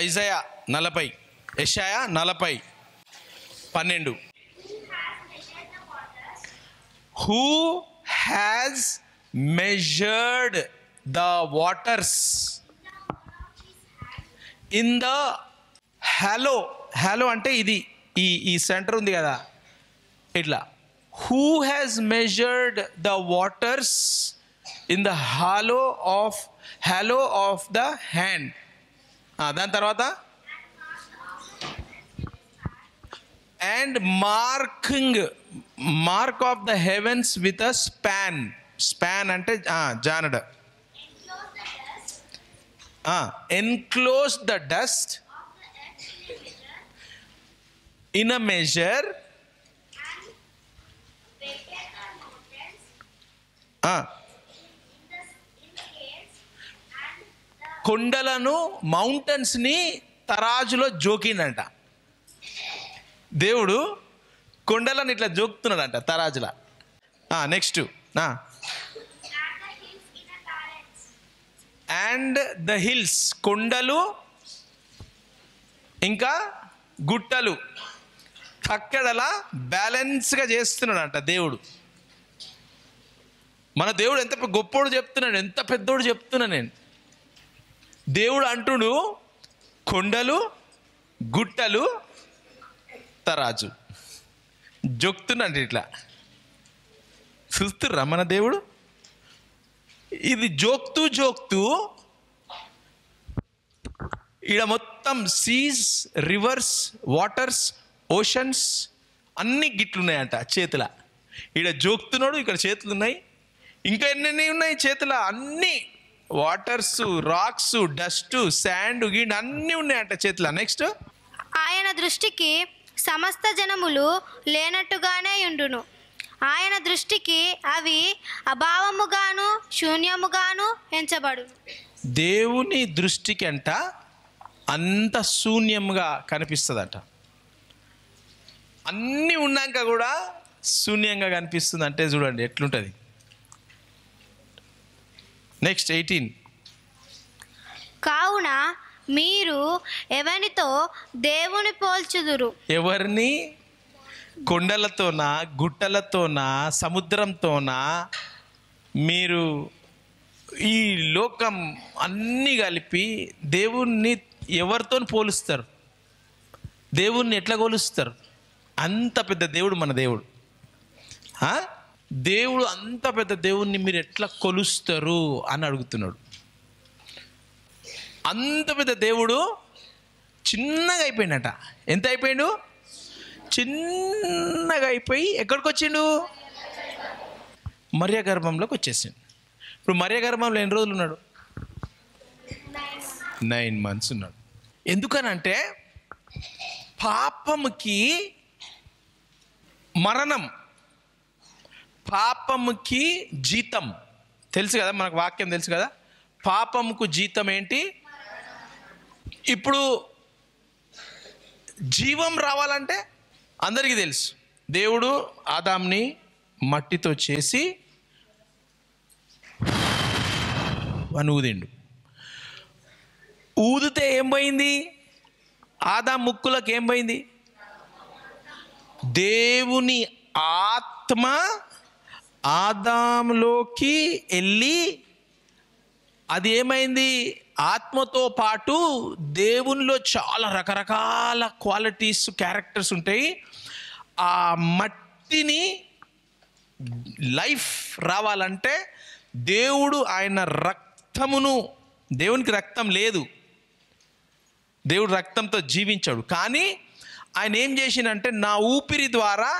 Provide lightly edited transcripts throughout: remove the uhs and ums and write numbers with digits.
Isaiah 40, యెషయా 40:12. Who has measured the waters in the halo అంటే ఇది ఈ సెంటర్ ఉంది కదా ఇట్లా. Who has measured the waters in the hollow of the hand. దాని తర్వాత and mark of the heavens with a span అంటే జానడ. Enclose the dust in a measure. కొండలను మౌంటైన్స్ని తరాజులో జోకిండంట దేవుడు. కొండలను ఇట్లా జోకుతున్నాడంట తరాజుల. నెక్స్ట్ అండ్ ద హిల్స్, కొండలు ఇంకా గుట్టలు అక్కడలా బ్యాలెన్స్గా చేస్తున్నాడంట దేవుడు. మన దేవుడు ఎంత గొప్పోడు చెప్తున్నాడు, ఎంత పెద్దోడు చెప్తున్నా నేను. దేవుడు అంటుడు కొండలు గుట్టలు తరాజు జొక్తున్నాడు ఇట్లా. చూస్తుర్రా మన దేవుడు? ఇది జోక్తూ ఈడ మొత్తం సీస్, రివర్స్, వాటర్స్, ఓషన్స్ అన్ని గిట్లున్నాయంట చేతుల. ఈడ జోక్తున్నాడు, ఇక్కడ చేతులు ఉన్నాయి, ఇంకా ఎన్ని ఉన్నాయి చేతుల. అన్నీ వాటర్స్, రాక్స్, డస్ట్, శాండ్, గిడ్ అన్నీ ఉన్నాయంట చేతుల. నెక్స్ట్ ఆయన దృష్టికి సమస్త జనములు లేనట్టుగానే ఉండును. ఆయన దృష్టికి అవి అభావముగాను శూన్యముగాను ఎంచబడును. దేవుని దృష్టికి అంట అంత శూన్యంగా కనిపిస్తుందట. అన్నీ ఉన్నాక కూడా శూన్యంగా కనిపిస్తుంది అంటే చూడండి ఎట్లుంటుంది. నెక్స్ట్ 18. కావున మీరు ఎవరితో దేవుని పోల్చుదురు? ఎవరిని? కొండలతోనా, గుట్టలతోనా, సముద్రంతోనా? మీరు ఈ లోకం అన్నీ కలిపి దేవుణ్ణి ఎవరితో పోలుస్తారు? దేవుణ్ణి ఎట్లా కొలుస్తారు? అంత పెద్ద దేవుడు మన దేవుడు. దేవుడు అంత పెద్ద దేవుణ్ణి మీరు ఎట్లా కొలుస్తారు అని అడుగుతున్నాడు. అంత పెద్ద దేవుడు చిన్నగా అయిపోయిందట. ఎంత అయిపోయాడు? చిన్నగా అయిపోయి ఎక్కడికి వచ్చిండు? మరియ గర్భంలోకి వచ్చేసిండు. ఇప్పుడు మరియ గర్భంలో ఎన్ని రోజులు ఉన్నాడు? 9 months ఉన్నాడు. ఎందుకనంటే పాపముకి మరణం, పాపముకి జీతం తెలుసు కదా, మనకు వాక్యం తెలుసు కదా. పాపముకు జీతం ఏంటి? ఇప్పుడు జీవం రావాలంటే అందరికీ తెలుసు, దేవుడు ఆదాంని మట్టితో చేసి అని ఊదిండు. ఊదితే ఏం పోయింది? ఆదాం ముక్కులకు ఏం పోయింది? దేవుని ఆత్మ ఆదాంలోకి వెళ్ళి అది ఏమైంది? ఆత్మతో పాటు దేవునిలో చాలా రకరకాల క్వాలిటీస్, క్యారెక్టర్స్ ఉంటాయి. ఆ మట్టిని లైఫ్ రావాలంటే దేవుడు ఆయన రక్తమును, దేవునికి రక్తం లేదు, దేవుడు రక్తంతో జీవించాడు. కానీ ఆయన ఏం చేసిందంటే నా ఊపిరి ద్వారా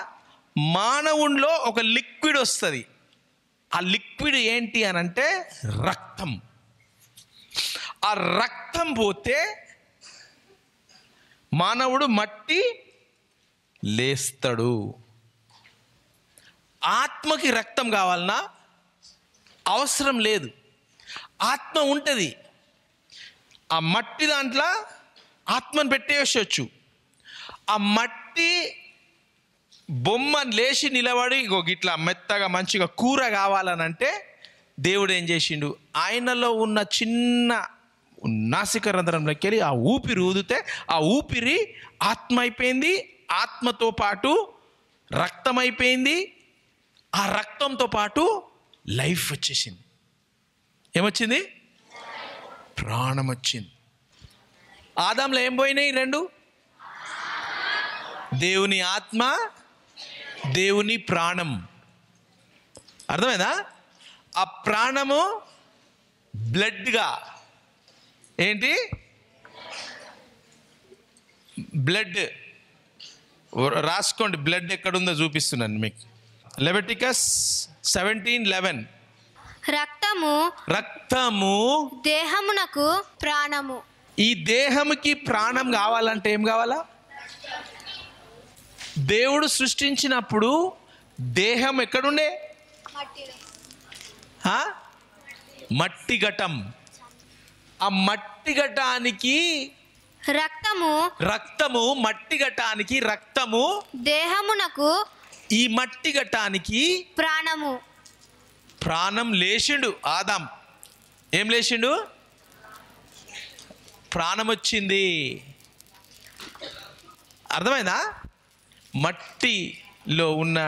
మానవునిలో ఒక లిక్విడ్ వస్తుంది. ఆ లిక్విడ్ ఏంటి అని అంటే రక్తం. ఆ రక్తం పోతే మానవుడు మట్టి లేస్తాడు. ఆత్మకి రక్తం కావాలన్నా అవసరం లేదు, ఆత్మ ఉంటుంది. ఆ మట్టి దాంట్లో ఆత్మను పెట్టేయచ్చు. ఆ మట్టి బొమ్మ లేచి నిలబడి ఇట్లా మెత్తగా మంచిగా కూర కావాలనంటే దేవుడు ఏం చేసిండు? ఆయనలో ఉన్న చిన్న నాసిక రంధ్రంలోకి వెళ్ళి ఆ ఊపిరి ఊదితే ఆ ఊపిరి ఆత్మ అయిపోయింది, ఆత్మతో పాటు రక్తం అయిపోయింది, ఆ రక్తంతో పాటు లైఫ్ వచ్చేసింది. ఏమొచ్చింది? ప్రాణం వచ్చింది. ఆదాంలో ఏం పోయినాయి? రెండు, దేవుని ఆత్మ, దేవుని ప్రాణం. అర్థమైందా? ఆ ప్రాణము బ్లడ్గా, ఏంటి? బ్లడ్ రాసుకోండి, బ్లడ్ ఎక్కడుందో చూపిస్తున్నాను మీకు. లెవిటికస్ 17:11. రక్తము దేహమునకు ప్రాణము. ఈ దేహముకి ప్రాణం కావాలంటే ఏం కావాలా? దేవుడు సృష్టించినప్పుడు దేహం ఎక్కడుండే? మట్టి ఘటం. ఆ మట్టి ఘటానికి రక్తము, మట్టి ఘటానికి రక్తము, దేహమునకు ఈ మట్టి ఘటానికి ప్రాణము. ప్రాణం లేచిండు ఆదాం. ఏం లేచిండు? ప్రాణం వచ్చింది. అర్థమైందా? మట్టిలో ఉన్న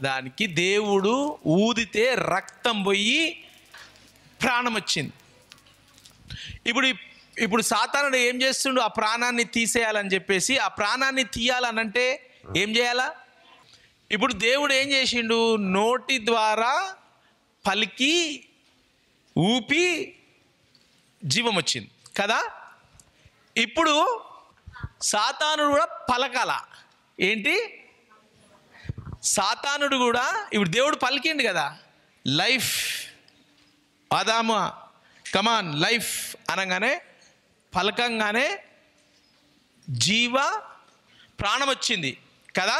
దానికి దేవుడు ఊదితే రక్తం పోయి ప్రాణం వచ్చింది. ఇప్పుడు సాతానుడు ఏం చేస్తుండు? ఆ ప్రాణాన్ని తీసేయాలని చెప్పేసి, ఆ ప్రాణాన్ని తీయాలనంటే ఏం చేయాలా? ఇప్పుడు దేవుడు ఏం చేసిండు? నోటి ద్వారా పలికి ఊపి జీవం వచ్చింది కదా. ఇప్పుడు సాతానుడు కూడా పలకాల. ఏంటి? సాతానుడు కూడా ఇప్పుడు దేవుడు పలికిండు కదా, లైఫ్, ఆదాము కమాన్ లైఫ్ అనగానే, పలకంగానే జీవ ప్రాణం వచ్చింది కదా.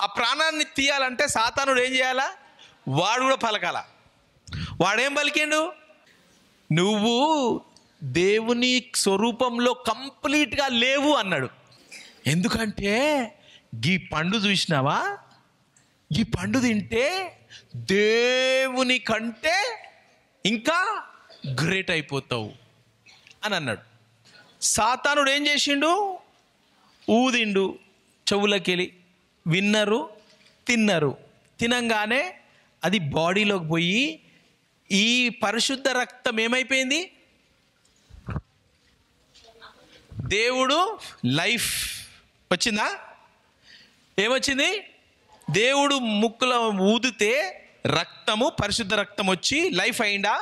ఆ ప్రాణాన్ని తీయాలంటే సాతానుడు ఏం చేయాలా? వాడు కూడా పలకాల. వాడేం పలికిండు? నువ్వు దేవుని స్వరూపంలో కంప్లీట్గా లేవు అన్నాడు. ఎందుకంటే ఈ పండు చూసినావా, ఈ పండు తింటే దేవుని కంటే ఇంకా గ్రేట్ అయిపోతావు అని అన్నాడు. సాతానుడు ఏం చేసిండు? ఊదిండు చెవులకెళ్ళి, విన్నరు, తిన్నారు. తినంగానే అది బాడీలోకి పోయి ఈ పరిశుద్ధ రక్తం ఏమైపోయింది? దేవుడు లైఫ్ వచ్చిందా? ఏమొచ్చింది? దేవుడు ముక్కులో ఊదితే రక్తము, పరిశుద్ధ రక్తం వచ్చి లైఫ్ అయిందా?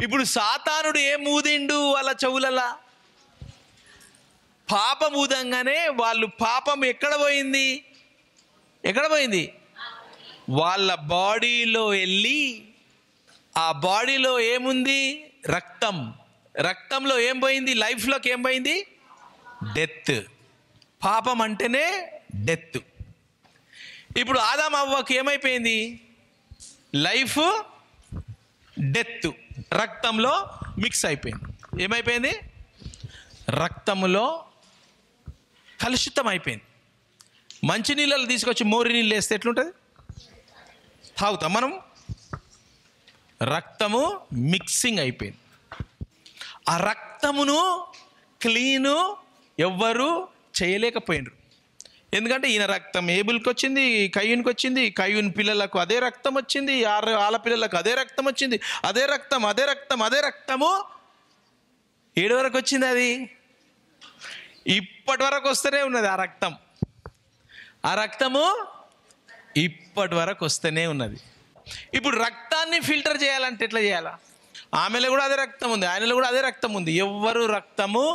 ఇప్పుడు సాతానుడు ఏం ఊదిండు వాళ్ళ చెవులలా? పాపం ఊదంగానే వాళ్ళు పాపం ఎక్కడ పోయింది? వాళ్ళ బాడీలో వెళ్ళి, ఆ బాడీలో ఏముంది? రక్తంలో ఏం పోయింది? లైఫ్లోకి ఏం పోయింది? డెత్. పాపం అంటేనే డెత్. ఇప్పుడు ఆదాం అవ్వకి ఏమైపోయింది? లైఫ్, డెత్ రక్తంలో మిక్స్ అయిపోయింది. ఏమైపోయింది? రక్తంలో కలుషితం అయిపోయింది. మంచి నీళ్ళలో తీసుకొచ్చి మోరి నీళ్ళు వేస్తే ఎట్లుంటుంది? తాగుతాం మనం. రక్తము మిక్సింగ్ అయిపోయింది. ఆ రక్తమును క్లీను ఎవ్వరు చేయలేకపోయినరు. ఎందుకంటే ఈయన రక్తం ఏబుల్కి వచ్చింది, కయ్యూనికి వచ్చింది, కయ్యూన్ పిల్లలకు అదే రక్తం వచ్చింది, ఆల పిల్లలకు అదే రక్తం వచ్చింది, అదే రక్తము 7 వరకు వచ్చింది. అది ఇప్పటి వరకు వస్తూనే ఉన్నది. ఆ రక్తము ఇప్పటి వరకు వస్తూనే ఉన్నది. ఇప్పుడు రక్తాన్ని ఫిల్టర్ చేయాలంటే ఎట్లా చేయాలా? ఆమెలో కూడా అదే రక్తం ఉంది, ఆయనలో కూడా అదే రక్తం ఉంది. ఎవ్వరు రక్తము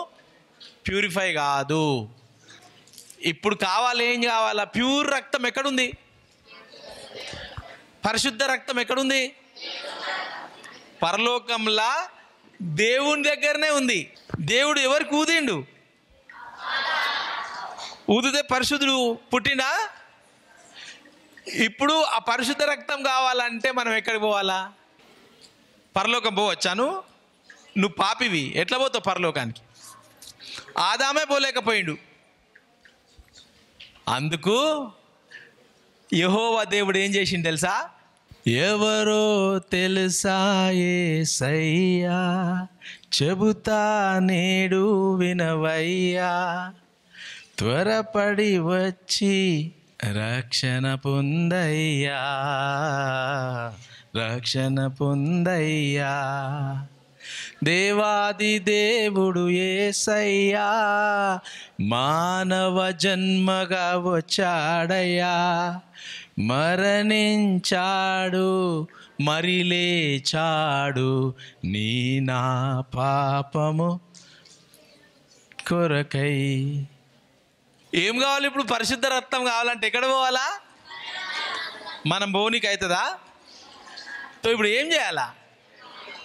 ప్యూరిఫై కాదు. ఇప్పుడు ఏం కావాలా? ప్యూర్ రక్తం ఎక్కడుంది? పరిశుద్ధ రక్తం ఎక్కడుంది? పరలోకంలా దేవుని దగ్గరనే ఉంది. దేవుడు ఎవరికి ఊదిండు? ఊదితే పరిశుద్ధుడు పుట్టిండా? ఇప్పుడు ఆ పరిశుద్ధ రక్తం కావాలంటే మనం ఎక్కడికి పోవాలా? పరలోకం పోవచ్చాను? నువ్వు పాపివి, ఎట్లా పోతావు పరలోకానికి? ఆదామే పోలేకపోయిండు. అందుకు యెహోవా దేవుడు ఏం చేసిండు తెలుసా? ఎవరో తెలుసా యేసయ్యా, చెబుతా నేడు వినవయ్యా, త్వరపడి వచ్చి రక్షణ పొందయ్యా, రక్షణ పొందయ్యా. దేవాది దేవుడు యేసయ్యా, మానవ జన్మగా వచ్చాడయ్యా, మరణించాడు మరి లేచాడు, నీ నా పాపము కొరకై. ఏం కావాలి ఇప్పుడు? పరిశుద్ధ రక్తం కావాలంటే ఎక్కడ పోవాలా? మనం పోనీకి అవుతుందా? ఇప్పుడు ఏం చేయాలా?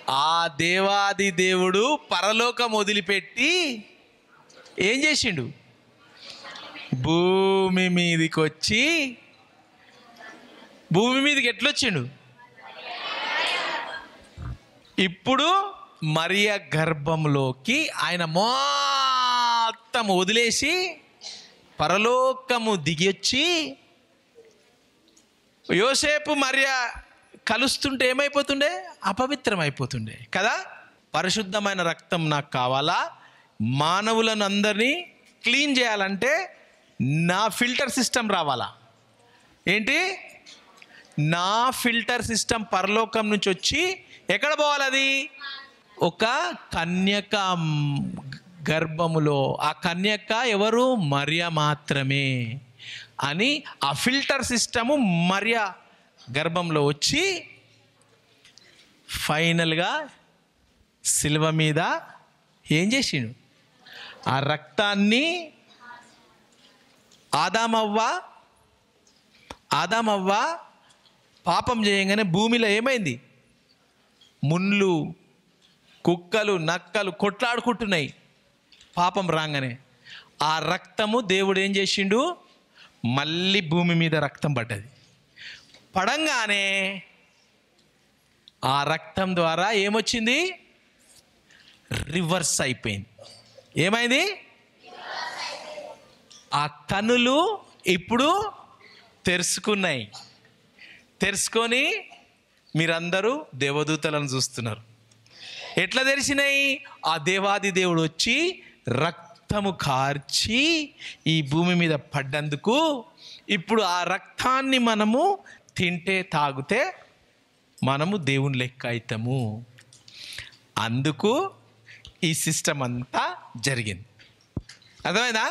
ఆ దేవాది దేవుడు పరలోకం వదిలిపెట్టి ఏం చేసిండు? భూమి మీదకి వచ్చి, భూమి మీదకి ఎట్లొచ్చిండు? ఇప్పుడు మరియ గర్భంలోకి ఆయన మొత్తం వదిలేసి పరలోకము దిగి వచ్చి, యోసేపు మరియ కలుస్తుంటే ఏమైపోతుండే? అపవిత్రం అయిపోతుండే కదా. పరిశుద్ధమైన రక్తం నాకు కావాలా, మానవులను అందరినీ క్లీన్ చేయాలంటే నా ఫిల్టర్ సిస్టమ్ రావాలా. ఏంటి? నా ఫిల్టర్ సిస్టమ్ పరలోకం నుంచి వచ్చి ఎక్కడ పోవాలి? అది ఒక కన్యక గర్భములో. ఆ కన్యక ఎవరు? మరియ మాత్రమే అని ఆ ఫిల్టర్ సిస్టము మరియ గర్భంలో వచ్చి ఫైనల్గా సిలువ మీద ఏం చేసిండు? ఆ రక్తాన్ని ఆదామవ్వ పాపం చేయగానే భూమిలో ఏమైంది? ముళ్ళు, కుక్కలు, నక్కలు కొట్లాడుకుంటున్నాయి పాపం రాగానే. ఆ రక్తము దేవుడు ఏం చేసిండు? మళ్ళీ భూమి మీద రక్తం పడ్డది. పడంగానే ఆ రక్తం ద్వారా ఏమొచ్చింది? రివర్స్ అయిపోయింది. ఏమైంది? ఆ కన్నులు ఇప్పుడు తెరుచుకున్నాయి. తెరుచుకొని మీరందరూ దేవదూతలను చూస్తున్నారు. ఎట్లా తెరిచినాయి? ఆ దేవాది దేవుడు వచ్చి రక్తము కార్చి ఈ భూమి మీద పడ్డందుకు ఇప్పుడు ఆ రక్తాన్ని మనము తింటే తాగితే మనము దేవుని లెక్క అవుతాము. అందుకు ఈ సిస్టమ్ అంతా జరిగింది. అర్థమైందా?